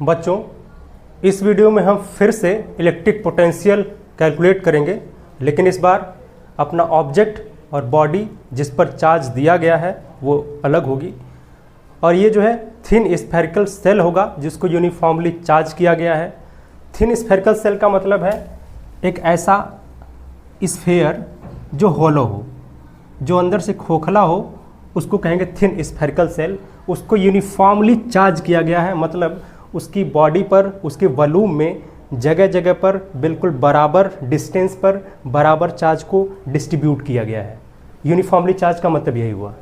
बच्चों, इस वीडियो में हम फिर से इलेक्ट्रिक पोटेंशियल कैलकुलेट करेंगे, लेकिन इस बार अपना ऑब्जेक्ट और बॉडी जिस पर चार्ज दिया गया है वो अलग होगी। और ये जो है थिन स्फेरिकल सेल होगा जिसको यूनिफॉर्मली चार्ज किया गया है। थिन स्फेरिकल सेल का मतलब है एक ऐसा स्फेयर जो हॉलो हो, जो अंदर से खोखला हो, उसको कहेंगे थिन स्फेरिकल सेल। उसको यूनिफॉर्मली चार्ज किया गया है, मतलब उसकी बॉडी पर, उसके वॉल्यूम में जगह जगह पर बिल्कुल बराबर डिस्टेंस पर बराबर चार्ज को डिस्ट्रीब्यूट किया गया है। यूनिफॉर्मली चार्ज का मतलब यही हुआ।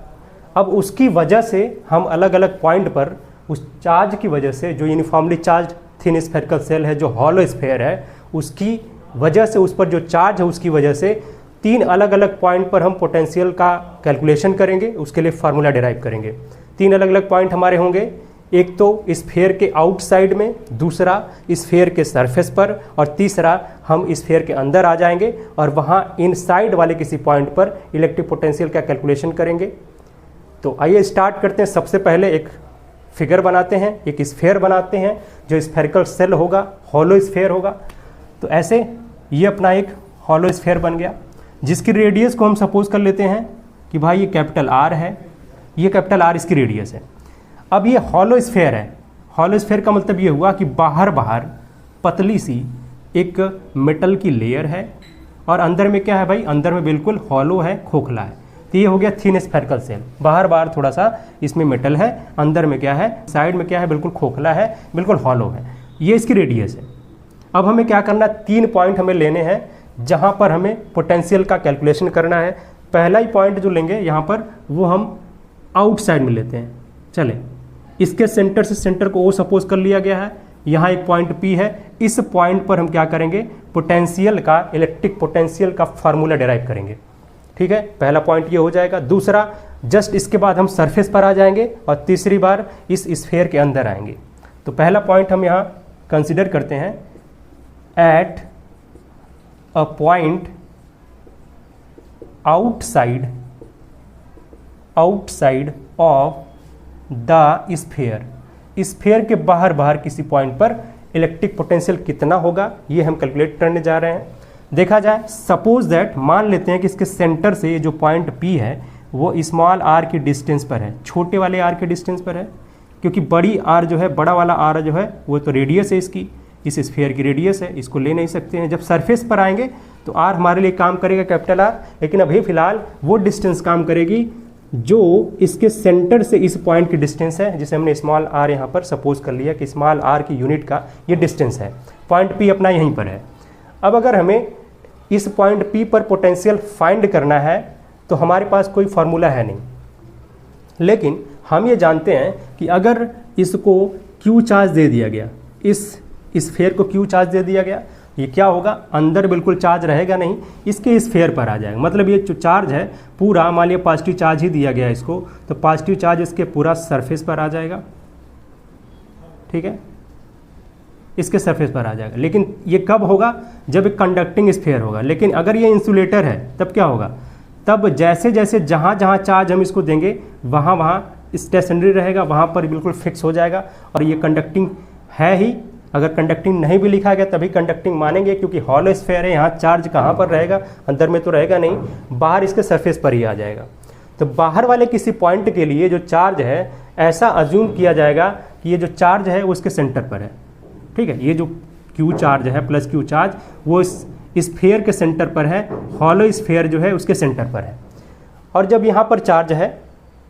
अब उसकी वजह से हम अलग अलग पॉइंट पर उस चार्ज की वजह से, जो uniformly charge thin spherical shell है, जो हॉलो स्फेयर है, उसकी वजह से, उस पर जो चार्ज है उसकी वजह से 3 अलग अलग पॉइंट पर हम पोटेंशियल का कैलकुलेशन करेंगे। उसके लिए फार्मूला डिराइव करेंगे। 3 अलग अलग पॉइंट हमारे होंगे, एक तो स्फेयर के आउटसाइड में, दूसरा स्फेयर के सरफेस पर, और तीसरा हम स्फेयर के अंदर आ जाएंगे और वहाँ इनसाइड वाले किसी पॉइंट पर इलेक्ट्रिक पोटेंशियल का कैलकुलेशन करेंगे। तो आइए स्टार्ट करते हैं। सबसे पहले एक फिगर बनाते हैं, एक स्फेयर बनाते हैं जो स्फेरिकल सेल होगा, हॉलो स्फेयर होगा। तो ऐसे ये अपना एक हॉलो स्फेयर बन गया, जिसकी रेडियस को हम सपोज कर लेते हैं कि भाई ये कैपिटल आर है, ये कैपिटल आर इसकी रेडियस है। अब ये हॉलो स्फेयर है। हॉलो स्फेयर का मतलब ये हुआ कि बाहर बाहर पतली सी एक मेटल की लेयर है और अंदर में क्या है भाई, अंदर में बिल्कुल हॉलो है, खोखला है। तो ये हो गया थिन स्फेरिकल सेल। बाहर बाहर थोड़ा सा इसमें मेटल है, अंदर में क्या है, साइड में क्या है, बिल्कुल खोखला है, बिल्कुल हॉलो है। ये इसकी रेडियस है। अब हमें क्या करना है, 3 पॉइंट हमें लेने हैं जहाँ पर हमें पोटेंशियल का कैलकुलेशन करना है। पहला ही पॉइंट जो लेंगे यहाँ पर, वो हम आउटसाइड में लेते हैं। चले, इसके सेंटर से सेंटर को ओ सपोज कर लिया गया है। यहाँ एक पॉइंट पी है। इस पॉइंट पर हम क्या करेंगे, पोटेंशियल का, इलेक्ट्रिक पोटेंशियल का फार्मूला डिराइव करेंगे। ठीक है, पहला पॉइंट ये हो जाएगा। दूसरा, जस्ट इसके बाद हम सरफेस पर आ जाएंगे और तीसरी बार इस स्फेयर के अंदर आएंगे। तो पहला पॉइंट हम यहाँ कंसिडर करते हैं, at a point outside of the sphere. Sphere के बाहर बाहर किसी पॉइंट पर इलेक्ट्रिक पोटेंशियल कितना होगा, ये हम कैलकुलेट करने जा रहे हैं। देखा जाए, सपोज दैट, मान लेते हैं कि इसके सेंटर से जो पॉइंट पी है वो स्मॉल आर की डिस्टेंस पर है, छोटे वाले आर के डिस्टेंस पर है, क्योंकि बड़ी आर जो है, बड़ा वाला आर जो है वो तो रेडियस है इसकी, इस स्फेयर की रेडियस है, इसको ले नहीं सकते हैं। जब सरफेस पर आएंगे तो आर हमारे लिए काम करेगा कैपिटल आर, लेकिन अभी फिलहाल वो डिस्टेंस काम करेगी जो इसके सेंटर से इस पॉइंट की डिस्टेंस है, जिसे हमने स्मॉल आर यहाँ पर सपोज कर लिया कि स्मॉल आर की यूनिट का ये डिस्टेंस है। पॉइंट पी अपना यहीं पर है। अब अगर हमें इस पॉइंट पी पर पोटेंशियल फाइंड करना है तो हमारे पास कोई फार्मूला है नहीं, लेकिन हम ये जानते हैं कि अगर इसको क्यू चार्ज दे दिया गया, इस स्फेयर को क्यू चार्ज दे दिया गया, ये क्या होगा, अंदर बिल्कुल चार्ज रहेगा नहीं, इसके स्फेयर पर आ जाएगा। मतलब ये जो चार्ज है पूरा, मान लिया पॉजिटिव चार्ज ही दिया गया इसको, तो पॉजिटिव चार्ज इसके पूरा सरफेस पर आ जाएगा। ठीक है, इसके सरफेस पर आ जाएगा। लेकिन ये कब होगा, जब एक कंडक्टिंग स्फेयर होगा। लेकिन अगर ये इंसुलेटर है तब क्या होगा, तब जैसे जैसे जहाँ जहाँ चार्ज हम इसको देंगे वहाँ वहाँ स्टेशनरी रहेगा, वहाँ पर बिल्कुल फिक्स हो जाएगा। और ये कंडक्टिंग है ही, अगर कंडक्टिंग नहीं भी लिखा गया तभी कंडक्टिंग मानेंगे, क्योंकि हॉलो स्फेयर है, यहाँ चार्ज कहाँ पर रहेगा, अंदर में तो रहेगा नहीं, बाहर इसके सरफेस पर ही आ जाएगा। तो बाहर वाले किसी पॉइंट के लिए जो चार्ज है, ऐसा अज्यूम किया जाएगा कि ये जो चार्ज है वो इसके सेंटर पर है। ठीक है, ये जो क्यू चार्ज है, प्लस क्यू चार्ज, वो इस स्फेयर के सेंटर पर है, हॉलो स्फेयर जो है उसके सेंटर पर है। और जब यहाँ पर चार्ज है,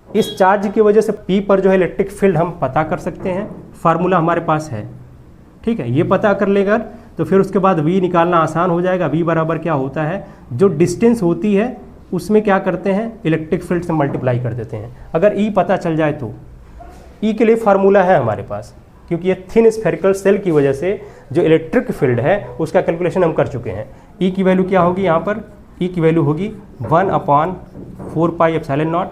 इस चार्ज की वजह से पी पर जो है इलेक्ट्रिक फील्ड हम पता कर सकते हैं। फार्मूला हमारे पास है। ठीक है, ये पता कर लेगा तो फिर उसके बाद V निकालना आसान हो जाएगा। V बराबर क्या होता है, जो डिस्टेंस होती है उसमें क्या करते हैं, इलेक्ट्रिक फील्ड से मल्टीप्लाई कर देते हैं। अगर E पता चल जाए तो E के लिए फार्मूला है हमारे पास, क्योंकि ये थिन स्फेरिकल सेल की वजह से जो इलेक्ट्रिक फील्ड है उसका कैलकुलेशन हम कर चुके हैं। E की वैल्यू क्या होगी, यहाँ पर E की वैल्यू होगी 1/4πε0।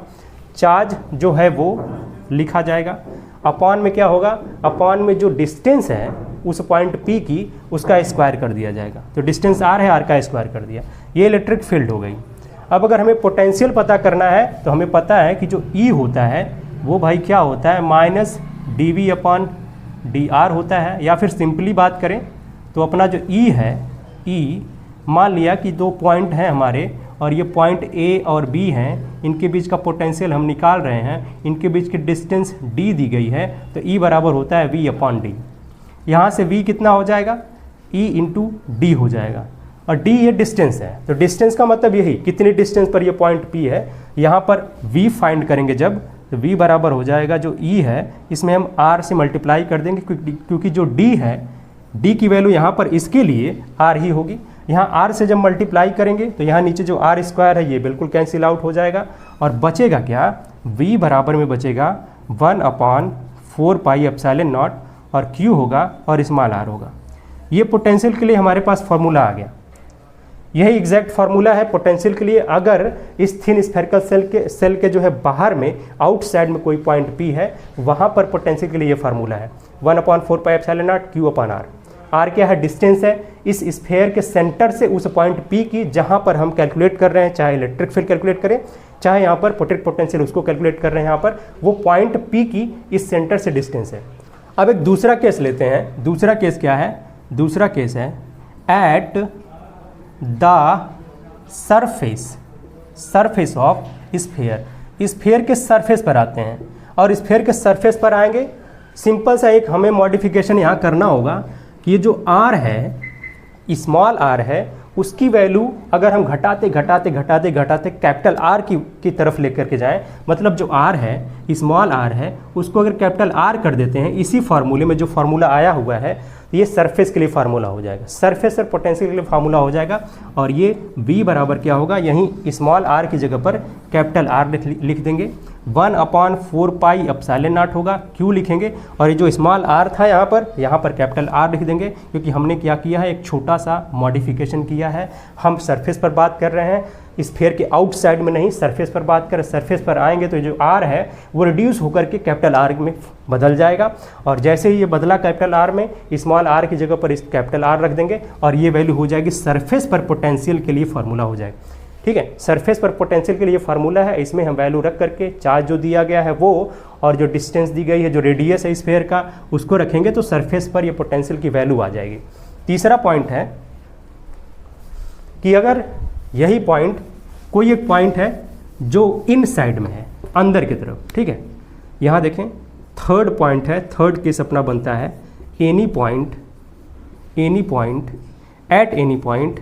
चार्ज जो है वो लिखा जाएगा, अपॉन में क्या होगा, अपॉन में जो डिस्टेंस है उस पॉइंट P की, उसका स्क्वायर कर दिया जाएगा। तो डिस्टेंस R है, R का स्क्वायर कर दिया, ये इलेक्ट्रिक फील्ड हो गई। अब अगर हमें पोटेंशियल पता करना है तो हमें पता है कि जो E होता है वो भाई क्या होता है, -dV/dt डी आर होता है। या फिर सिंपली बात करें तो अपना जो ई है, ई मान लिया कि दो पॉइंट हैं हमारे और ये पॉइंट ए और बी हैं, इनके बीच का पोटेंशियल हम निकाल रहे हैं, इनके बीच की डिस्टेंस डी दी गई है, तो ई बराबर होता है वी अपॉन डी। यहाँ से वी कितना हो जाएगा, ई इंटू डी हो जाएगा, और डी ये डिस्टेंस है, तो डिस्टेंस का मतलब यही कितनी डिस्टेंस पर ये पॉइंट पी है। यहाँ पर वी फाइंड करेंगे जब, तो वी बराबर हो जाएगा जो ई है इसमें हम आर से मल्टीप्लाई कर देंगे, क्योंकि जो डी है, डी की वैल्यू यहाँ पर इसके लिए आर ही होगी। यहाँ आर से जब मल्टीप्लाई करेंगे तो यहाँ नीचे जो आर स्क्वायर है ये बिल्कुल कैंसिल आउट हो जाएगा, और बचेगा क्या, v बराबर में बचेगा 1/4 पाई एप्सिलॉन नॉट, और q होगा और स्मॉल r होगा। ये पोटेंशियल के लिए हमारे पास फार्मूला आ गया। यही एग्जैक्ट फार्मूला है पोटेंशियल के लिए। अगर इस थिन स्फेरिकल सेल के जो है बाहर में आउटसाइड में कोई पॉइंट p है, वहाँ पर पोटेंशियल के लिए ये फार्मूला है 1/4 pi epsilon not q/r। Are क्या है, डिस्टेंस है इस स्फेयर के सेंटर से उस पॉइंट पी की जहां पर हम कैलकुलेट कर रहे हैं, चाहे इलेक्ट्रिक फील्ड कैलकुलेट करें, चाहे यहाँ पर पोटेंशियल उसको कैलकुलेट कर रहे हैं, यहाँ पर वो पॉइंट पी की इस सेंटर से डिस्टेंस है। अब एक दूसरा केस लेते हैं। दूसरा केस क्या है, दूसरा केस है at the surface of sphere. Sphere के सरफेस पर आते हैं, और स्फेयर के सरफेस पर आएंगे, सिंपल सा एक हमें मॉडिफिकेशन यहाँ करना होगा कि ये जो r है, स्मॉल r है, उसकी वैल्यू अगर हम घटाते कैपिटल R की तरफ लेकर के जाएं, मतलब जो r है, स्मॉल r है, उसको अगर कैपिटल R कर देते हैं इसी फार्मूले में जो फार्मूला आया हुआ है, तो ये सरफेस के लिए फार्मूला हो जाएगा, सरफेस और पोटेंशियल के लिए फार्मूला हो जाएगा। और ये v बराबर क्या होगा, यहीं स्मॉल r की जगह पर कैपिटल R लिख देंगे, 1/4 पाई एप्सिलॉन नॉट होगा, q लिखेंगे, और ये जो स्मॉल r था यहाँ पर कैपिटल R लिख देंगे, क्योंकि हमने क्या किया है, एक छोटा सा मॉडिफिकेशन किया है। हम सरफेस पर बात कर रहे हैं, स्फीयर के आउटसाइड में नहीं, सरफेस पर बात करें। सरफेस पर आएंगे तो जो r है वो रिड्यूस होकर के कैपिटल R में बदल जाएगा, और जैसे ही ये बदला कैपिटल R में, स्मॉल r की जगह पर इस कैपिटल R रख देंगे, और ये वैल्यू हो जाएगी सरफेस पर पोटेंशियल के लिए फार्मूला हो जाएगा। ठीक है, सरफेस पर पोटेंशियल के लिए फार्मूला है, इसमें हम वैल्यू रख करके चार्ज जो दिया गया है वो, और जो डिस्टेंस दी गई है, जो रेडियस है स्फीयर का, उसको रखेंगे तो सरफेस पर ये पोटेंशियल की वैल्यू आ जाएगी। तीसरा पॉइंट है कि अगर यही पॉइंट, कोई एक पॉइंट है जो इन साइड में है, अंदर की तरफ, ठीक है, यहाँ देखें थर्ड पॉइंट है, थर्ड केस अपना बनता है any point at any point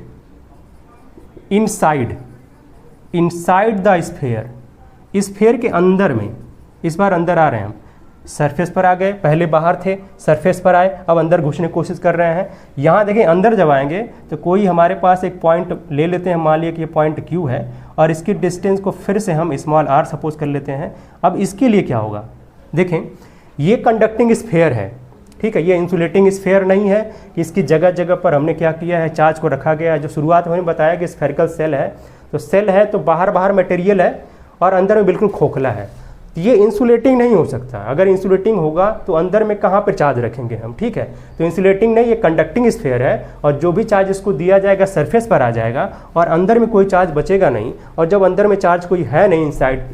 inside the sphere, sphere के अंदर में, इस बार अंदर आ रहे हैं हम, सरफेस पर आ गए, पहले बाहर थे, सरफेस पर आए, अब अंदर घुसने की कोशिश कर रहे हैं। यहाँ देखें अंदर जब आएंगे तो कोई हमारे पास एक पॉइंट ले लेते हैं, मान लिया कि ये पॉइंट Q है, और इसकी डिस्टेंस को फिर से हम स्मॉल r सपोज कर लेते हैं। अब इसके लिए क्या होगा, देखें ये कंडक्टिंग स्फीयर है, ठीक है, ये इंसुलेटिंग स्फीयर नहीं है कि इसकी जगह जगह पर हमने क्या किया है, चार्ज को रखा गया है। जो शुरुआत में हमने बताया कि स्फेरिकल सेल है, तो सेल है तो बाहर मटेरियल है और अंदर में बिल्कुल खोखला है, ये इंसुलेटिंग नहीं हो सकता। अगर इंसुलेटिंग होगा तो अंदर में कहाँ पर चार्ज रखेंगे हम, ठीक है, तो इंसुलेटिंग नहीं, ये कंडक्टिंग स्फीयर है, और जो भी चार्ज इसको दिया जाएगा सरफेस पर आ जाएगा, और अंदर में कोई चार्ज बचेगा नहीं। और जब अंदर में चार्ज कोई है नहीं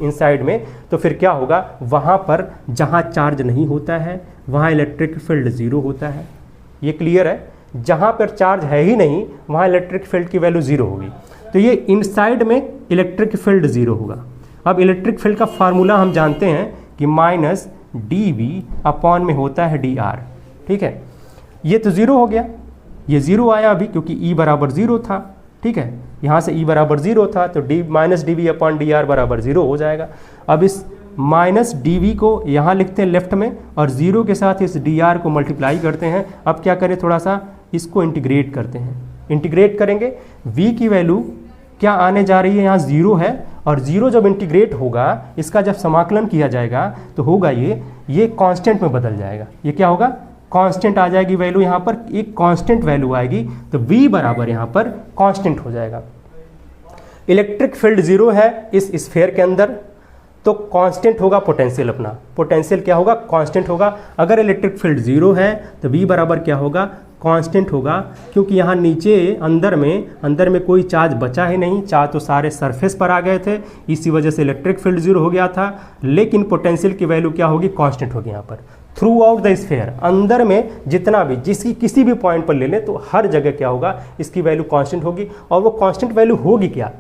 इनसाइड में, तो फिर क्या होगा, वहाँ पर जहाँ चार्ज नहीं होता है वहाँ इलेक्ट्रिक फील्ड ज़ीरो होता है। ये क्लियर है, जहाँ पर चार्ज है ही नहीं वहाँ इलेक्ट्रिक फील्ड की वैल्यू ज़ीरो होगी, तो ये इनसाइड में इलेक्ट्रिक फील्ड ज़ीरो होगा। अब इलेक्ट्रिक फील्ड का फार्मूला हम जानते हैं कि -dV अपॉन में होता है dr, ठीक है, ये तो ज़ीरो हो गया, ये ज़ीरो आया अभी क्योंकि E बराबर ज़ीरो था, ठीक है, यहाँ से E बराबर ज़ीरो था तो -dV अपॉन dr बराबर ज़ीरो हो जाएगा। अब इस -dV को यहाँ लिखते हैं लेफ्ट में, और ज़ीरो के साथ इस dr को मल्टीप्लाई करते हैं। अब क्या करें, थोड़ा सा इसको इंटीग्रेट करते हैं, इंटीग्रेट करेंगे, V की वैल्यू क्या आने जा रही है, यहाँ ज़ीरो है, और ज़ीरो जब इंटीग्रेट होगा, इसका जब समाकलन किया जाएगा तो होगा ये कांस्टेंट में बदल जाएगा। ये क्या होगा, कांस्टेंट आ जाएगी वैल्यू, यहाँ पर एक कांस्टेंट वैल्यू आएगी, तो V बराबर यहाँ पर कांस्टेंट हो जाएगा। इलेक्ट्रिक फील्ड ज़ीरो है इस स्फीयर के अंदर, तो कांस्टेंट होगा पोटेंशियल, अपना पोटेंशियल क्या होगा, कांस्टेंट होगा। अगर इलेक्ट्रिक फील्ड ज़ीरो है तो V बराबर क्या होगा, कांस्टेंट होगा, क्योंकि यहाँ नीचे अंदर में कोई चार्ज बचा ही नहीं, चार्ज तो सारे सरफेस पर आ गए थे, इसी वजह से इलेक्ट्रिक फील्ड ज़ीरो हो गया था, लेकिन पोटेंशियल की वैल्यू क्या होगी, कांस्टेंट होगी यहाँ पर। थ्रू आउट द स्फेयर, अंदर में जितना भी जिसकी किसी भी पॉइंट पर ले लें तो हर जगह क्या होगा, इसकी वैल्यू कांस्टेंट होगी। और वो कांस्टेंट वैल्यू होगी क्या,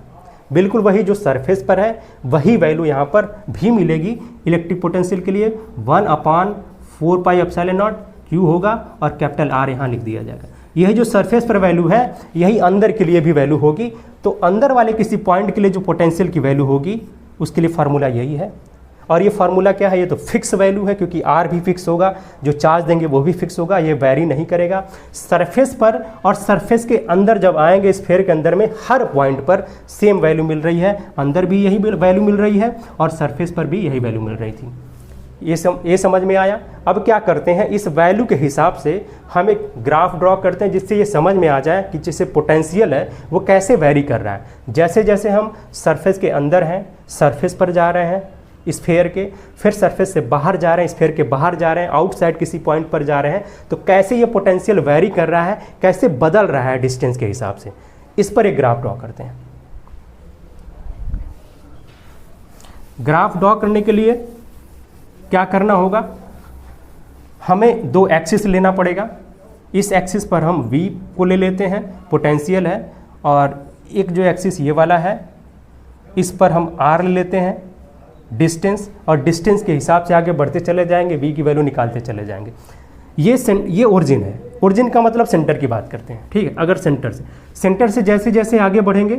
बिल्कुल वही जो सरफेस पर है वही वैल्यू यहाँ पर भी मिलेगी इलेक्ट्रिक पोटेंशियल के लिए। 1/4πε0 Q होगा और कैपिटल R यहाँ लिख दिया जाएगा। यही जो सरफेस पर वैल्यू है यही अंदर के लिए भी वैल्यू होगी। तो अंदर वाले किसी पॉइंट के लिए जो पोटेंशियल की वैल्यू होगी उसके लिए फार्मूला यही है। और ये फार्मूला क्या है, ये तो फिक्स वैल्यू है क्योंकि R भी फिक्स होगा, जो चार्ज देंगे वो भी फिक्स होगा, ये वैरी नहीं करेगा। सरफेस पर और सरफेस के अंदर जब आएंगे स्फीयर के अंदर में हर पॉइंट पर सेम वैल्यू मिल रही है, अंदर भी यही वैल्यू मिल रही है और सरफेस पर भी यही वैल्यू मिल रही थी। ये समझ में आया। अब क्या करते हैं, इस वैल्यू के हिसाब से हम एक ग्राफ ड्रॉ करते हैं जिससे ये समझ में आ जाए कि जैसे पोटेंशियल है वो कैसे वैरी कर रहा है। जैसे जैसे हम सरफेस के अंदर हैं, सरफेस पर जा रहे हैं स्फीयर के, फिर सरफेस से बाहर जा रहे हैं, स्फीयर के बाहर जा रहे हैं, आउटसाइड किसी पॉइंट पर जा रहे हैं, तो कैसे ये पोटेंशियल वैरी कर रहा है, कैसे बदल रहा है डिस्टेंस के हिसाब से, इस पर एक ग्राफ ड्रॉ करते हैं। ग्राफ ड्रॉ करने के लिए क्या करना होगा, हमें दो एक्सिस लेना पड़ेगा। इस एक्सिस पर हम v को ले लेते हैं, पोटेंशियल है, और एक जो एक्सिस ये वाला है इस पर हम r ले लेते हैं, डिस्टेंस, और डिस्टेंस के हिसाब से आगे बढ़ते चले जाएंगे, v की वैल्यू निकालते चले जाएंगे। ये ओरिजिन है, ओरिजिन का मतलब सेंटर की बात करते हैं, ठीक है। अगर सेंटर से जैसे जैसे आगे बढ़ेंगे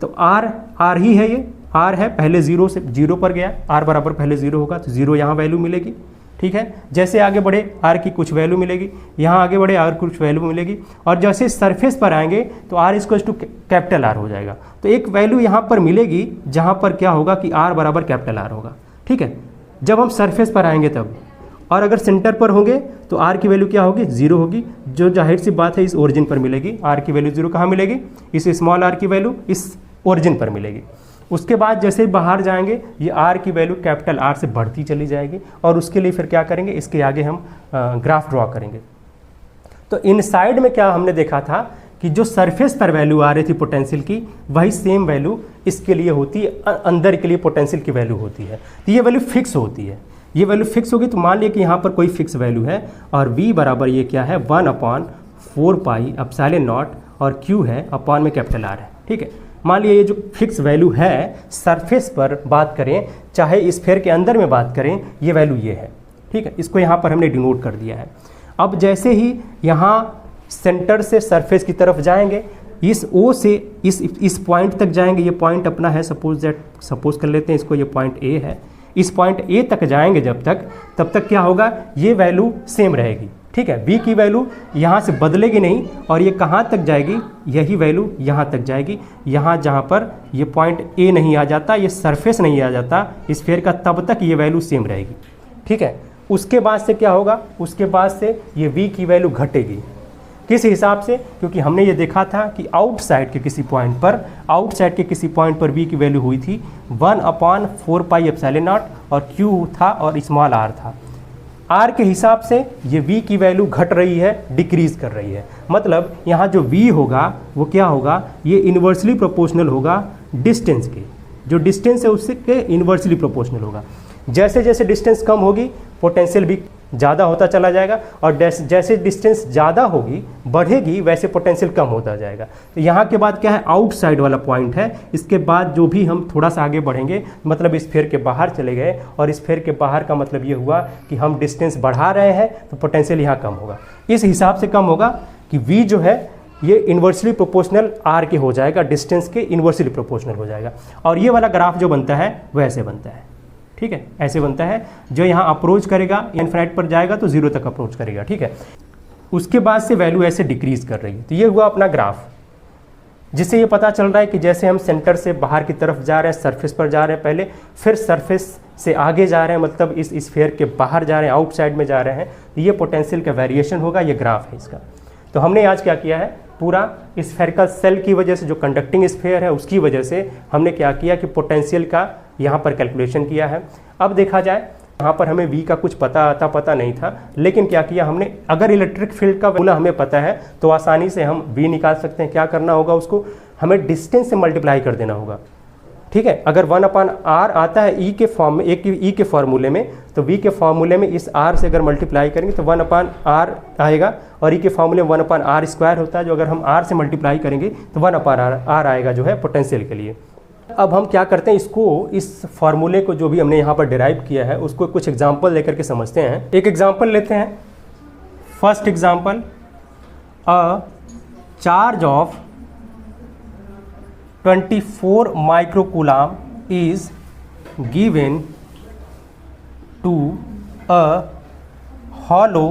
तो r ही है, ये r है, पहले 0 से 0 पर गया, r बराबर पहले 0 होगा तो 0 यहाँ वैल्यू मिलेगी, ठीक है। जैसे आगे बढ़े r की कुछ वैल्यू मिलेगी, यहाँ आगे बढ़े r कुछ वैल्यू मिलेगी, और जैसे सरफेस पर आएंगे तो r equals to capital R हो जाएगा। तो एक वैल्यू यहाँ पर मिलेगी जहाँ पर क्या होगा कि r बराबर कैपिटल R होगा, ठीक है, जब हम सरफेस पर आएंगे तब। और अगर सेंटर पर होंगे तो r की वैल्यू क्या होगी, 0 होगी, जो जाहिर सी बात है इस ओरिजिन पर मिलेगी। r की वैल्यू 0 कहाँ मिलेगी, इस स्मॉल r की वैल्यू इस ओरिजिन पर मिलेगी। उसके बाद जैसे ही बाहर जाएंगे ये r की वैल्यू कैपिटल R से बढ़ती चली जाएगी, और उसके लिए फिर क्या करेंगे, इसके आगे हम ग्राफ ड्रॉ करेंगे। तो इनसाइड में क्या हमने देखा था कि जो सरफेस पर वैल्यू आ रही थी पोटेंशियल की, वही सेम वैल्यू इसके लिए होती है, अंदर के लिए पोटेंशियल की वैल्यू होती है। तो ये वैल्यू फिक्स होती है, ये वैल्यू फिक्स होगी। तो मान लिया कि यहाँ पर कोई फिक्स वैल्यू है और v बराबर ये क्या है, 1/4πε0, और q है अपॉन में कैपिटल R है, ठीक है। मान लिया ये जो फिक्स वैल्यू है सरफेस पर बात करें चाहे स्फीयर के अंदर में बात करें, ये वैल्यू ये है, ठीक है। इसको यहाँ पर हमने डिनोट कर दिया है। अब जैसे ही यहाँ सेंटर से सरफेस की तरफ जाएंगे, इस O से इस पॉइंट तक जाएंगे, ये पॉइंट अपना है, सपोज कर लेते हैं इसको, ये पॉइंट A है। इस पॉइंट A तक जाएंगे तब तक क्या होगा, ये वैल्यू सेम रहेगी, ठीक है। v की वैल्यू यहाँ से बदलेगी नहीं, और ये कहाँ तक जाएगी, यही वैल्यू यहाँ तक जाएगी। यहाँ जहाँ पर ये पॉइंट A नहीं आ जाता, ये सरफेस नहीं आ जाता स्फीयर का, तब तक ये वैल्यू सेम रहेगी, ठीक है। उसके बाद से क्या होगा, उसके बाद से ये v की वैल्यू घटेगी। किस हिसाब से, क्योंकि हमने ये देखा था कि आउटसाइड के किसी पॉइंट पर v की वैल्यू हुई थी 1/4πε0, और q था और स्मॉल r था। r के हिसाब से ये v की वैल्यू घट रही है, डिक्रीज कर रही है। मतलब यहाँ जो v होगा वो क्या होगा, ये इन्वर्सली प्रोपोर्शनल होगा डिस्टेंस के, जो डिस्टेंस है उसके इन्वर्सली प्रोपोर्शनल होगा। जैसे जैसे डिस्टेंस कम होगी पोटेंशियल भी ज़्यादा होता चला जाएगा, और जैसे डिस्टेंस ज़्यादा होगी बढ़ेगी वैसे पोटेंशियल कम होता जाएगा। तो यहाँ के बाद क्या है, आउटसाइड वाला पॉइंट है। इसके बाद जो भी हम थोड़ा सा आगे बढ़ेंगे मतलब स्फीयर के बाहर चले गए, और स्फीयर के बाहर का मतलब ये हुआ कि हम डिस्टेंस बढ़ा रहे हैं तो पोटेंशियल यहाँ कम होगा। इस हिसाब से कम होगा कि v जो है ये इन्वर्सली प्रोपोर्शनल r के हो जाएगा, डिस्टेंस के इन्वर्सली प्रोपोर्शनल हो जाएगा। और ये वाला ग्राफ जो बनता है वो ऐसे बनता है, ठीक है, ऐसे बनता है। जो यहाँ अप्रोच करेगा इनफिनिट पर जाएगा तो 0 तक अप्रोच करेगा, ठीक है। उसके बाद से वैल्यू ऐसे डिक्रीज कर रही है। तो ये हुआ अपना ग्राफ, जिससे ये पता चल रहा है कि जैसे हम सेंटर से बाहर की तरफ जा रहे हैं, सरफेस पर जा रहे हैं पहले, फिर सरफेस से आगे जा रहे हैं, मतलब इस स्फीयर के बाहर जा रहे हैं, आउटसाइड में जा रहे हैं, तो ये पोटेंशियल का वेरिएशन होगा, ये ग्राफ है इसका। तो हमने आज क्या किया है, पूरा स्फेरिकल सेल की वजह से, जो कंडक्टिंग स्फीयर है उसकी वजह से हमने क्या किया कि पोटेंशियल का यहाँ पर कैलकुलेशन किया है। अब देखा जाए यहाँ पर हमें v का कुछ पता नहीं था, लेकिन क्या किया हमने, अगर इलेक्ट्रिक फील्ड का फॉर्मूला हमें पता है तो आसानी से हम v निकाल सकते हैं। क्या करना होगा, उसको हमें डिस्टेंस से मल्टीप्लाई कर देना होगा, ठीक है। अगर 1/r आता है ई के फॉर्म में, एक ई के फॉर्मूले में, तो v के फॉर्मूले में इस r से अगर मल्टीप्लाई करेंगे तो 1/r आएगा, और ई के फॉर्मूले में 1/r² होता है, जो अगर हम r से मल्टीप्लाई करेंगे तो 1/r आएगा जो है पोटेंशियल के लिए। अब हम क्या करते हैं, इसको, इस फॉर्मूले को जो भी हमने यहाँ पर डिराइव किया है उसको कुछ एग्जाम्पल लेकर के समझते हैं। एक एग्जाम्पल लेते हैं। First example, a charge of 24 microcoulomb is given to a hollow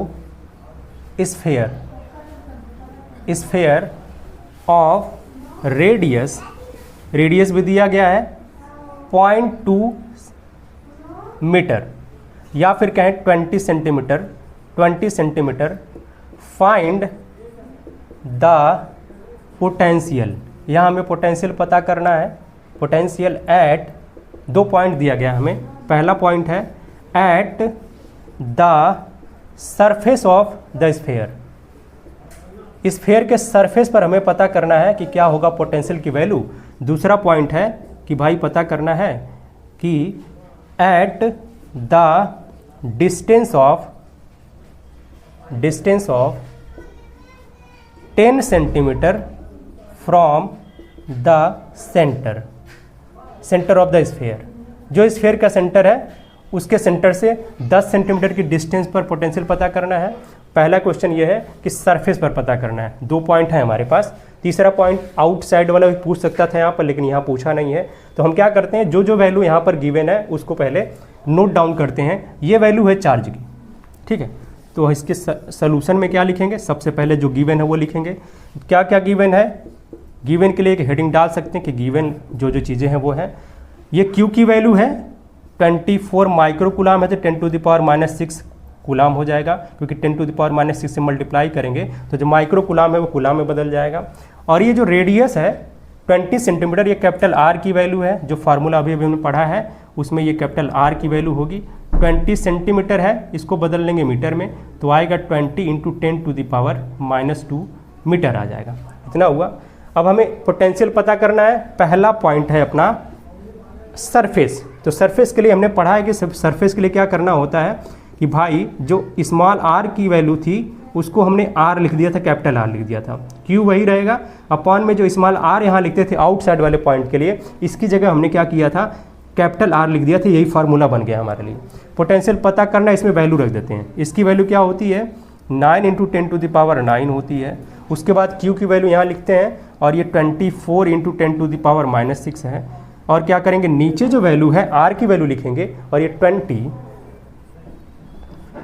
sphere of radius भी दिया गया है 0.2 मीटर, या फिर कहें 20 सेंटीमीटर। फाइंड द पोटेंशियल, यहाँ हमें पोटेंशियल पता करना है। पोटेंशियल एट, 2 पॉइंट दिया गया हमें। पहला पॉइंट है at the surface of the sphere, sphere के सरफेस पर हमें पता करना है कि क्या होगा पोटेंशियल की वैल्यू। दूसरा पॉइंट है कि भाई पता करना है कि at the distance of 10 centimetre from the centre of the sphere, जो स्फेयर का सेंटर है उसके सेंटर से 10 सेंटीमीटर की डिस्टेंस पर पोटेंशियल पता करना है। पहला क्वेश्चन ये है कि सरफेस पर पता करना है। 2 पॉइंट है हमारे पास। तीसरा पॉइंट आउटसाइड वाला भी पूछ सकता था यहाँ पर, लेकिन यहाँ पूछा नहीं है। तो हम क्या करते हैं, जो वैल्यू यहाँ पर गिवन है उसको पहले नोट डाउन करते हैं। ये वैल्यू है चार्ज की, ठीक है। तो इसके सोल्यूशन में क्या लिखेंगे, सबसे पहले जो गिवन है वो लिखेंगे। क्या क्या गिवन है, गिवन के लिए एक हेडिंग डाल सकते हैं कि गिवन जो चीज़ें हैं वो है। ये क्यू की वैल्यू है 24 माइक्रोकूलम है, तो 10⁻⁻6 कूलम हो जाएगा, क्योंकि 10⁻⁻6 से मल्टीप्लाई करेंगे तो जो माइक्रोकूलम है वो कूलम में बदल जाएगा। और ये जो रेडियस है 20 सेंटीमीटर, ये कैपिटल R की वैल्यू है। जो फार्मूला अभी हमने पढ़ा है उसमें ये कैपिटल R की वैल्यू होगी। 20 सेंटीमीटर है, इसको बदल लेंगे मीटर में तो आएगा 20 × 10⁻⁻2 मीटर आ जाएगा। इतना हुआ। अब हमें पोटेंशियल पता करना है। पहला पॉइंट है अपना सरफेस। तो सरफेस के लिए हमने पढ़ा है कि सरफेस के लिए क्या करना होता है कि भाई जो स्मॉल r की वैल्यू थी उसको हमने r लिख दिया था, कैपिटल R लिख दिया था। q वही रहेगा, अपॉन में जो स्मॉल r यहाँ लिखते थे आउटसाइड वाले पॉइंट के लिए, इसकी जगह हमने क्या किया था, कैपिटल R लिख दिया था। यही फार्मूला बन गया हमारे लिए। पोटेंशियल पता करना, इसमें वैल्यू रख देते हैं। इसकी वैल्यू क्या होती है, 9 × 10⁻9 होती है। उसके बाद q की वैल्यू यहाँ लिखते हैं, और ये 24 × 10⁻6 है। और क्या करेंगे, नीचे जो वैल्यू है r की वैल्यू लिखेंगे, और ये 20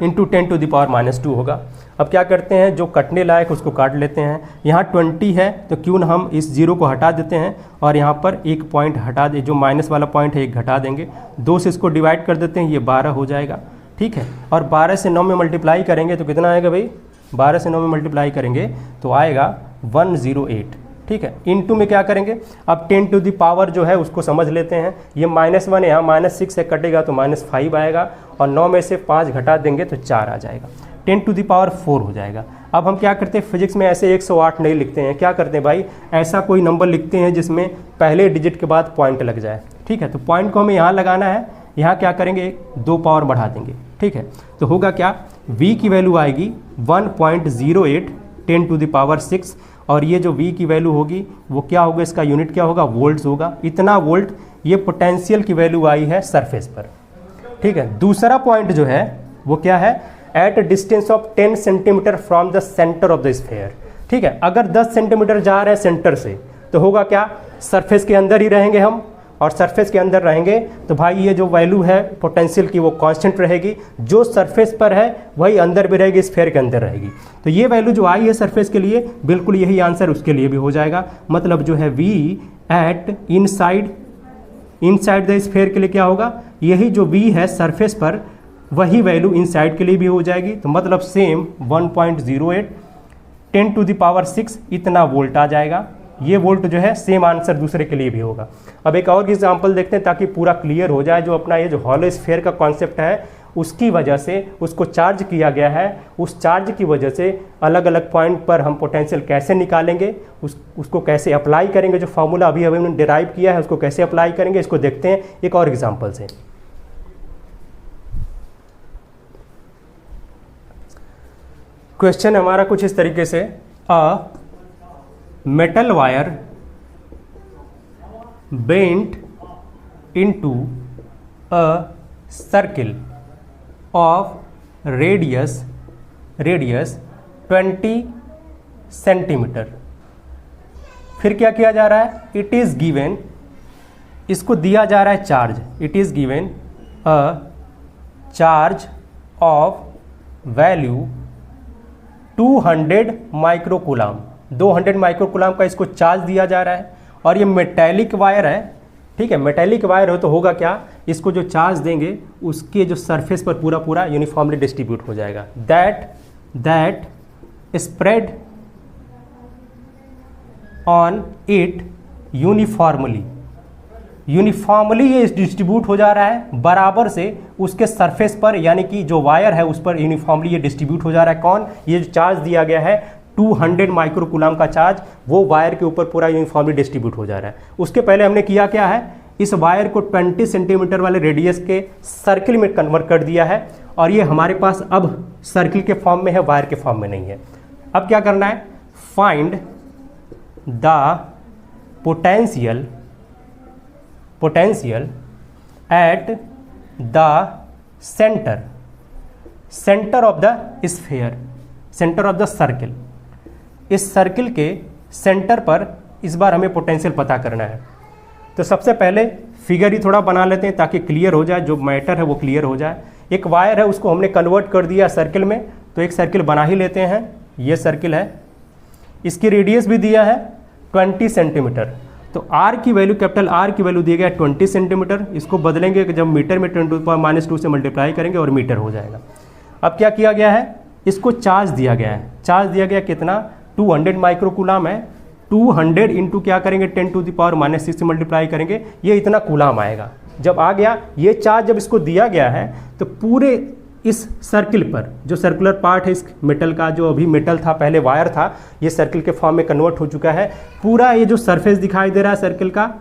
× 10⁻2 होगा। अब क्या करते हैं, जो कटने लायक उसको काट लेते हैं। यहाँ 20 है तो क्यों ना हम इस 0 को हटा देते हैं, और यहाँ पर एक पॉइंट हटा दे, जो माइनस वाला पॉइंट है एक घटा देंगे। 2 से इसको डिवाइड कर देते हैं, ये 12 हो जाएगा, ठीक है। और 12 से 9 में मल्टीप्लाई करेंगे तो कितना आएगा भाई, 12 से 9 में मल्टीप्लाई करेंगे तो आएगा 108, ठीक है। इनटू में क्या करेंगे, अब 10 टू द पावर जो है उसको समझ लेते हैं। ये -1 यहाँ -6 से कटेगा तो -5 आएगा, और 9 में से 5 घटा देंगे तो 4 आ जाएगा। 10 टू द पावर 4 हो जाएगा। अब हम क्या करते हैं, फिजिक्स में ऐसे 108 नहीं लिखते हैं। क्या करते हैं भाई, ऐसा कोई नंबर लिखते हैं जिसमें पहले डिजिट के बाद पॉइंट लग जाए, ठीक है। तो पॉइंट को हमें यहाँ लगाना है। यहाँ क्या करेंगे, 2 पावर बढ़ा देंगे, ठीक है। तो होगा क्या, v की वैल्यू आएगी 1.08 10 टू द पावर 6, और ये जो v की वैल्यू होगी वो क्या होगा, इसका यूनिट क्या होगा, वोल्ट्स होगा। इतना वोल्ट ये पोटेंशियल की वैल्यू आई है सरफेस पर, ठीक है। दूसरा पॉइंट जो है वो क्या है, at distance of 10 centimetre from the centre of the sphere, ठीक है। अगर 10 सेंटीमीटर जा रहे हैं सेंटर से तो होगा क्या, सरफेस के अंदर ही रहेंगे हम, और सरफेस के अंदर रहेंगे तो भाई ये जो वैल्यू है पोटेंशियल की वो कांस्टेंट रहेगी। जो सरफेस पर है वही अंदर भी रहेगी, स्फेयर के अंदर रहेगी। तो ये वैल्यू जो आई है सरफेस के लिए, बिल्कुल यही आंसर उसके लिए भी हो जाएगा। मतलब जो है v at inside the sphere के लिए क्या होगा, यही जो v है सरफेस पर वही वैल्यू इनसाइड के लिए भी हो जाएगी। तो मतलब सेम 1.08 10 टू द पावर 6 इतना वोल्ट आ जाएगा। ये वोल्ट जो है सेम आंसर दूसरे के लिए भी होगा। अब एक और एग्जांपल देखते हैं ताकि पूरा क्लियर हो जाए। जो अपना ये जो हॉलो स्फेयर का कॉन्सेप्ट है उसकी वजह से उसको चार्ज किया गया है, उस चार्ज की वजह से अलग अलग पॉइंट पर हम पोटेंशियल कैसे निकालेंगे, उसको कैसे अप्लाई करेंगे, जो फार्मूला अभी हमने डिराइव किया है उसको कैसे अप्लाई करेंगे, इसको देखते हैं एक और एग्जाम्पल से। क्वेश्चन हमारा कुछ इस तरीके से, a metal wire bent into a circle of radius 20 centimetre. फिर क्या किया जा रहा है, इट इज गिवन, इसको दिया जा रहा है charge, it is given a charge of value 200 माइक्रोकूलाम, 200 माइक्रोकूलाम का इसको चार्ज दिया जा रहा है, और ये मेटेलिक वायर है, ठीक है। मेटेलिक वायर हो तो होगा क्या, इसको जो चार्ज देंगे उसके जो सरफेस पर पूरा पूरा यूनिफॉर्मली डिस्ट्रीब्यूट हो जाएगा, that spread on it uniformly ये डिस्ट्रीब्यूट हो जा रहा है बराबर से उसके सरफेस पर, यानी कि जो वायर है उस पर यूनिफॉर्मली ये डिस्ट्रीब्यूट हो जा रहा है। कौन, ये जो चार्ज दिया गया है 200 माइक्रोकूलाम का चार्ज, वो वायर के ऊपर पूरा यूनिफॉर्मली डिस्ट्रीब्यूट हो जा रहा है। उसके पहले हमने किया क्या है, इस वायर को 20 सेंटीमीटर वाले रेडियस के सर्किल में कन्वर्ट कर दिया है, और ये हमारे पास अब सर्किल के फॉर्म में है, वायर के फॉर्म में नहीं है। अब क्या करना है, find the potential at the centre of the sphere, centre of the circle. इस सर्किल के सेंटर पर इस बार हमें पोटेंशियल पता करना है। तो सबसे पहले फिगर ही थोड़ा बना लेते हैं ताकि क्लियर हो जाए, जो मैटर है वो क्लियर हो जाए। एक वायर है, उसको हमने कन्वर्ट कर दिया सर्किल में, तो एक सर्किल बना ही लेते हैं। ये सर्किल है, इसकी रेडियस भी दिया है 20 सेंटीमीटर, तो आर की वैल्यू, कैपिटल आर की वैल्यू दिया गया 20 सेंटीमीटर। इसको बदलेंगे कि जब मीटर में 10⁻² से मल्टीप्लाई करेंगे और मीटर हो जाएगा। अब क्या किया गया है, इसको चार्ज दिया गया है, चार्ज दिया गया कितना, 200 माइक्रोकूलाम है, 200 इंटू क्या करेंगे 10⁻⁻6 से मल्टीप्लाई करेंगे, ये इतना कूलाम आएगा। जब आ गया ये चार्ज, जब इसको दिया गया है तो पूरे इस सर्किल पर, जो सर्कुलर पार्ट है इस मेटल का, जो अभी मेटल था पहले वायर था, ये सर्किल के फॉर्म में कन्वर्ट हो चुका है। पूरा ये जो सरफेस दिखाई दे रहा है सर्किल का,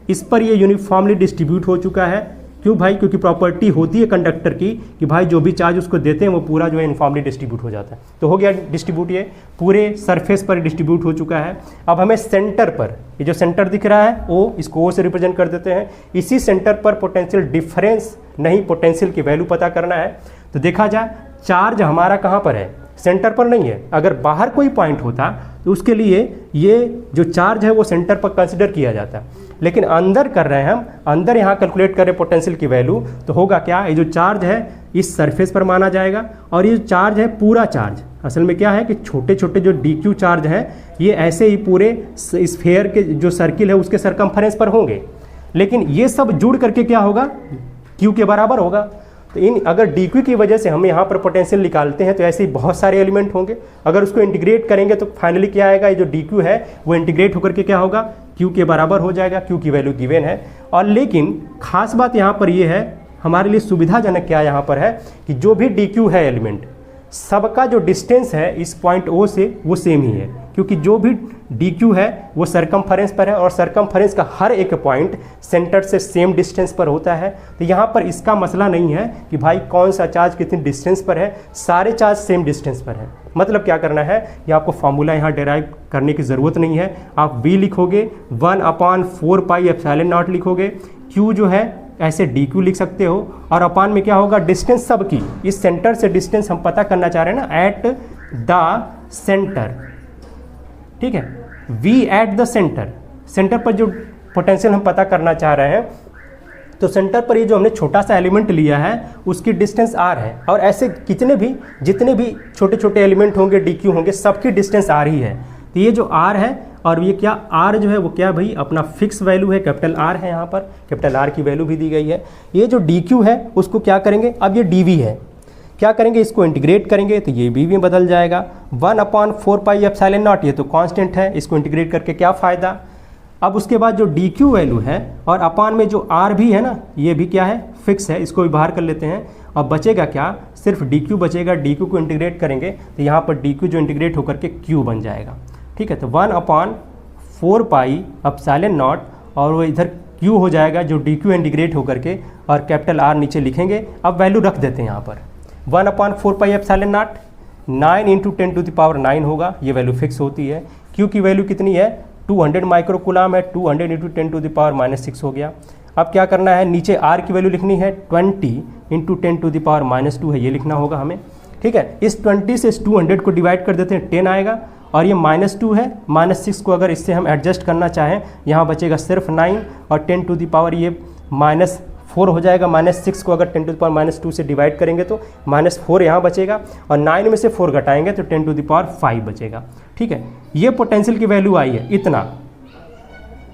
इस पर ये यूनिफॉर्मली डिस्ट्रीब्यूट हो चुका है। क्यों भाई, क्योंकि प्रॉपर्टी होती है कंडक्टर की कि भाई जो भी चार्ज उसको देते हैं वो पूरा जो है यूनिफॉर्मली डिस्ट्रीब्यूट हो जाता है। तो हो गया डिस्ट्रीब्यूट, ये पूरे सरफेस पर डिस्ट्रीब्यूट हो चुका है। अब हमें सेंटर पर, ये जो सेंटर दिख रहा है ओ, इसको ओ से रिप्रेजेंट कर देते हैं, इसी सेंटर पर पोटेंशियल डिफरेंस, नहीं पोटेंशियल की वैल्यू पता करना है। तो देखा जाए चार्ज हमारा कहाँ पर है, सेंटर पर नहीं है। अगर बाहर कोई पॉइंट होता तो उसके लिए ये जो चार्ज है वो सेंटर पर कंसिडर किया जाता है, लेकिन अंदर कर रहे हैं हम, अंदर यहाँ कैलकुलेट करें पोटेंशियल की वैल्यू, तो होगा क्या, ये जो चार्ज है इस सरफेस पर माना जाएगा, और ये जो चार्ज है पूरा चार्ज, असल में क्या है कि छोटे छोटे जो DQ चार्ज हैं ये ऐसे ही पूरे स्फीयर के जो सर्किल है उसके सरकमफरेंस पर होंगे, लेकिन ये सब जुड़ करके क्या होगा, Q के बराबर होगा। तो इन अगर DQ की वजह से हम यहाँ पर पोटेंशियल निकालते हैं तो ऐसे ही बहुत सारे एलिमेंट होंगे। अगर उसको इंटीग्रेट करेंगे तो फाइनली क्या आएगा, ये जो DQ है वो इंटीग्रेट होकर के क्या होगा, Q के बराबर हो जाएगा। Q की वैल्यू गिवन है। और लेकिन खास बात यहाँ पर ये है, हमारे लिए सुविधाजनक क्या यहाँ पर है कि जो भी DQ है एलिमेंट, सबका जो डिस्टेंस है इस पॉइंट O से वो सेम ही है, क्योंकि जो भी DQ है वो सरकमफरेंस पर है और सरकमफरेंस का हर एक पॉइंट सेंटर से सेम डिस्टेंस पर होता है। तो यहाँ पर इसका मसला नहीं है कि भाई कौन सा चार्ज कितनी डिस्टेंस पर है, सारे चार्ज सेम डिस्टेंस पर है। मतलब क्या करना है, ये आपको फॉर्मूला यहाँ डेराइव करने की ज़रूरत नहीं है। आप V लिखोगे, 1/4πε0 लिखोगे, Q जो है ऐसे DQ लिख सकते हो, और अपान में क्या होगा, डिस्टेंस सबकी, इस सेंटर से डिस्टेंस हम पता करना चाह रहे हैं ना, एट द सेंटर, ठीक है, V at the centre, centre पर जो पोटेंशियल हम पता करना चाह रहे हैं, तो सेंटर पर ये जो हमने छोटा सा एलिमेंट लिया है उसकी डिस्टेंस R है, और ऐसे जितने भी छोटे छोटे एलिमेंट होंगे DQ होंगे, सबकी डिस्टेंस R ही है। तो ये जो R है और ये क्या R जो है वो क्या भाई अपना फिक्स वैल्यू है, कैपिटल R है, यहाँ पर कैपिटल R की वैल्यू भी दी गई है। ये जो DQ है उसको क्या करेंगे, अब ये DV है, क्या करेंगे, इसको इंटीग्रेट करेंगे तो ये भी बदल जाएगा। 1/4πε0, ये तो कांस्टेंट है, इसको इंटीग्रेट करके क्या फ़ायदा। अब उसके बाद जो DQ वैल्यू है और अपान में जो R भी है ना, ये भी क्या है, फिक्स है, इसको भी बाहर कर लेते हैं। और बचेगा क्या, सिर्फ डी क्यू बचेगा। डी क्यू को इंटीग्रेट करेंगे तो यहाँ पर डी क्यू जो इंटीग्रेट होकर के क्यू बन जाएगा। ठीक है, तो 1/4 पाई एप्सिलॉन नॉट, और वो इधर क्यू हो जाएगा जो डी क्यू इंटीग्रेट होकर के, और कैपिटल आर नीचे लिखेंगे। अब वैल्यू रख देते हैं यहाँ पर 1/4 पाई एप्सिलॉन नॉट, 9 × 10⁹ होगा, ये वैल्यू फिक्स होती है। क्यू की वैल्यू कितनी है, 200 माइक्रोकूलम है, 200 × 10⁻⁻6 हो गया। अब क्या करना है, नीचे आर की वैल्यू लिखनी है, 20 × 10⁻2 है, ये लिखना होगा हमें। ठीक है, इस 20 से इस 200 को डिवाइड कर देते हैं, 10 आएगा, और ये -2 है, -6 को अगर इससे हम एडजस्ट करना चाहें, यहाँ बचेगा सिर्फ 9, और 10 ये -4 हो जाएगा। -6 को अगर 10⁻2 से डिवाइड करेंगे तो -4 यहाँ बचेगा, और 9 में से 4 घटाएंगे तो 10⁵ बचेगा। ठीक है, ये पोटेंशियल की वैल्यू आई है,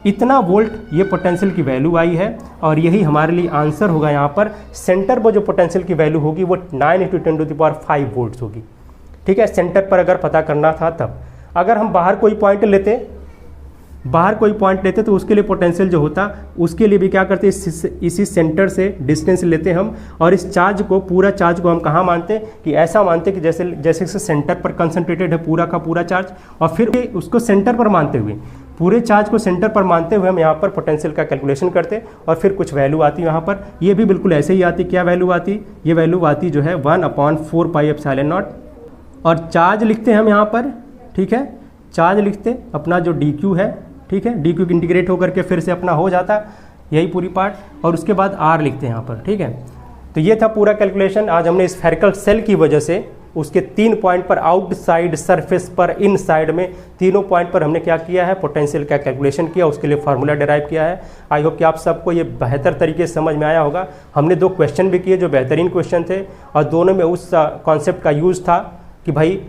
इतना वोल्ट ये पोटेंशियल की वैल्यू आई है, और यही हमारे लिए आंसर होगा। यहाँ पर सेंटर पर जो पोटेंशियल की वैल्यू होगी वो 9 × 10⁵ वोल्ट्स होगी। ठीक है, सेंटर पर अगर पता करना था तब। अगर हम बाहर कोई पॉइंट लेते तो उसके लिए पोटेंशियल जो होता, उसके लिए भी क्या करते, इसी सेंटर से डिस्टेंस लेते हम, और इस चार्ज को, पूरा चार्ज को हम कहाँ मानते हैं, कि ऐसा मानते हैं कि जैसे सेंटर पर कंसंट्रेटेड है पूरा का पूरा चार्ज, और फिर उसको सेंटर पर मानते हुए, पूरे चार्ज को सेंटर पर मानते हुए हम यहाँ पर पोटेंशियल का कैलकुलेशन करते, और फिर कुछ वैल्यू आती यहाँ पर। ये भी बिल्कुल ऐसे ही आती। क्या वैल्यू आती, ये वैल्यू आती जो है 1/4 पाई एप्सिलॉन नॉट, और चार्ज लिखते हैं हम यहाँ पर। ठीक है, चार्ज लिखते अपना जो डी क्यू है, ठीक है, डी क्यू इंटीग्रेट होकर के फिर से अपना हो जाता, यही पूरी पार्ट, और उसके बाद आर लिखते हैं यहाँ पर। ठीक है, तो ये था पूरा कैलकुलेशन। आज हमने स्फेरिकल सेल की वजह से उसके 3 पॉइंट पर, आउटसाइड, सरफेस पर, इनसाइड में, तीनों पॉइंट पर हमने क्या किया है, पोटेंशियल का कैलकुलेशन किया, उसके लिए फार्मूला डिराइव किया है। आई होप कि आप सबको ये बेहतर तरीके से समझ में आया होगा। हमने 2 क्वेश्चन भी किए जो बेहतरीन क्वेश्चन थे, और दोनों में उस कॉन्सेप्ट का यूज़ था कि भाई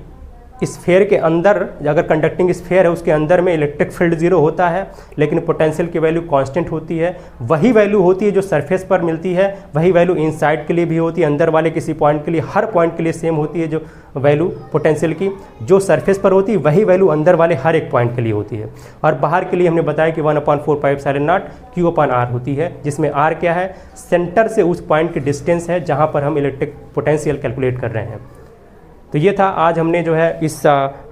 स्फेयर के अंदर, अगर कंडक्टिंग स्फेयर है उसके अंदर में इलेक्ट्रिक फील्ड 0 होता है, लेकिन पोटेंशियल की वैल्यू कांस्टेंट होती है। वही वैल्यू होती है जो सरफेस पर मिलती है, वही वैल्यू इनसाइड के लिए भी होती है, अंदर वाले किसी पॉइंट के लिए, हर पॉइंट के लिए सेम होती है। जो वैल्यू पोटेंशियल की जो सरफेस पर होती है, वही वैल्यू अंदर वाले हर एक पॉइंट के लिए होती है। और बाहर के लिए हमने बताया कि 1/4 पाई एप्सिलॉन नॉट Q/R होती है, जिसमें R क्या है, सेंटर से उस पॉइंट की डिस्टेंस है जहाँ पर हम इलेक्ट्रिक पोटेंशियल कैलकुलेट कर रहे हैं। तो ये था आज हमने जो है इस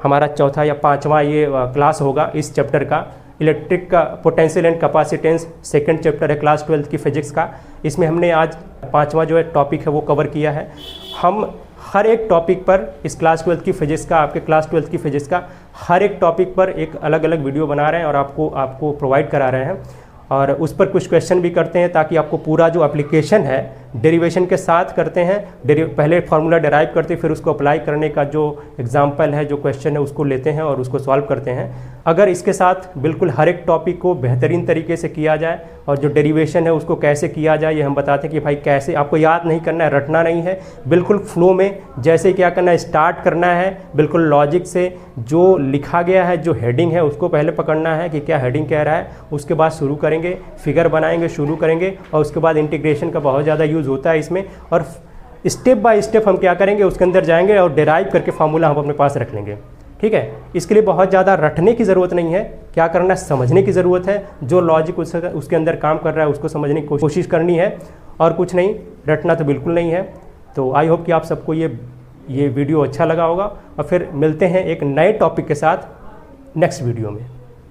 हमारा चौथा या 5वां ये क्लास होगा इस चैप्टर का, इलेक्ट्रिक का potential and capacitance, second chapter है क्लास 12 की फिजिक्स का। इसमें हमने आज 5वां जो है टॉपिक है वो कवर किया है। हम हर एक टॉपिक पर, इस क्लास 12 की फिजिक्स का, आपके क्लास 12 की फिजिक्स का हर एक टॉपिक पर एक अलग अलग वीडियो बना रहे हैं और आपको प्रोवाइड करा रहे हैं, और उस पर कुछ क्वेश्चन भी करते हैं ताकि आपको पूरा जो एप्लीकेशन है डेरिवेशन के साथ करते हैं। पहले फार्मूला डिराइव करते फिर उसको अप्लाई करने का जो एग्जाम्पल है, जो क्वेश्चन है, उसको लेते हैं और उसको सॉल्व करते हैं। अगर इसके साथ बिल्कुल हर एक टॉपिक को बेहतरीन तरीके से किया जाए और जो डेरिवेशन है उसको कैसे किया जाए, ये हम बताते हैं कि भाई कैसे, आपको याद नहीं करना है, रटना नहीं है, बिल्कुल फ्लो में जैसे क्या करना है, स्टार्ट करना है, बिल्कुल लॉजिक से जो लिखा गया है, जो हेडिंग है उसको पहले पकड़ना है कि क्या हेडिंग कह रहा है, उसके बाद शुरू करेंगे, फिगर बनाएंगे, शुरू करेंगे, और उसके बाद इंटीग्रेशन का बहुत ज़्यादा यूज़ होता है इसमें, और स्टेप बाय स्टेप हम क्या करेंगे, उसके अंदर जाएंगे और डिराइव करके फार्मूला हम अपने पास रख लेंगे। ठीक है, इसके लिए बहुत ज़्यादा रटने की ज़रूरत नहीं है, क्या करना है, समझने की ज़रूरत है। जो लॉजिक उसके अंदर काम कर रहा है उसको समझने की कोशिश करनी है, और कुछ नहीं, रटना तो बिल्कुल नहीं है। तो आई होप कि आप सबको ये वीडियो अच्छा लगा होगा, और फिर मिलते हैं एक नए टॉपिक के साथ नेक्स्ट वीडियो में।